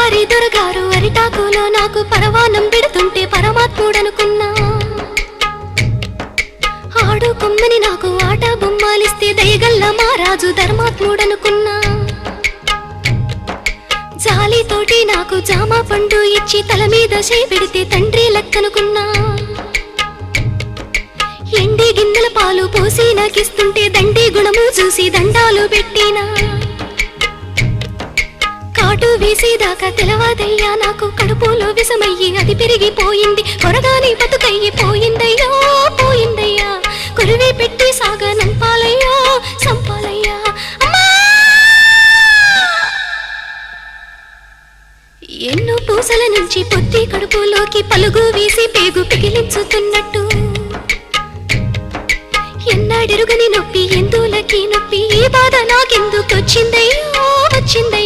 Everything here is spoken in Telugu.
దొరగారి దొరగారు అరిటాకులో నాకు పరవానం పెడుతుంటే పరమాత్ముడనుకున్నా. ఆడు కొమ్మని నాకు ఆట బొమ్మాలిస్తే దయగల్ల మా రాజు ధర్మాత్ముడనుకున్నా. జాలితోటి నాకు జామ పండు ఇచ్చి తల మీద చేయి పెడితే తండ్రి లెక్కనుకున్నా. ఎండి గిన్నెల పాలు పోసి నాకిస్తుంటే దండి గుణము చూసి దండాలు పెట్టినా. కాటు వేసేదాకా తెలవాదయ్యా నాకు కడుపులో విషమయ్యి అది పెరిగిపోయింది. కొరగాని బతుకయ్యి పోయిందయ్యో పోయిందయ్యా. కొరివి పెట్టి సాగా నంపాలయ్యో సంపాలయ్యా. ఎన్నో పూసల నుంచి పొత్తి కడుపులోకి పలుగు వేసి పేగు పిగిలించుతున్నట్టు. ఎన్నాడెరుగని నొప్పి ఎందులకి నొప్పి ఈ బాధ నాకెందుకొచ్చిందయ్యో వచ్చిందయ్యో.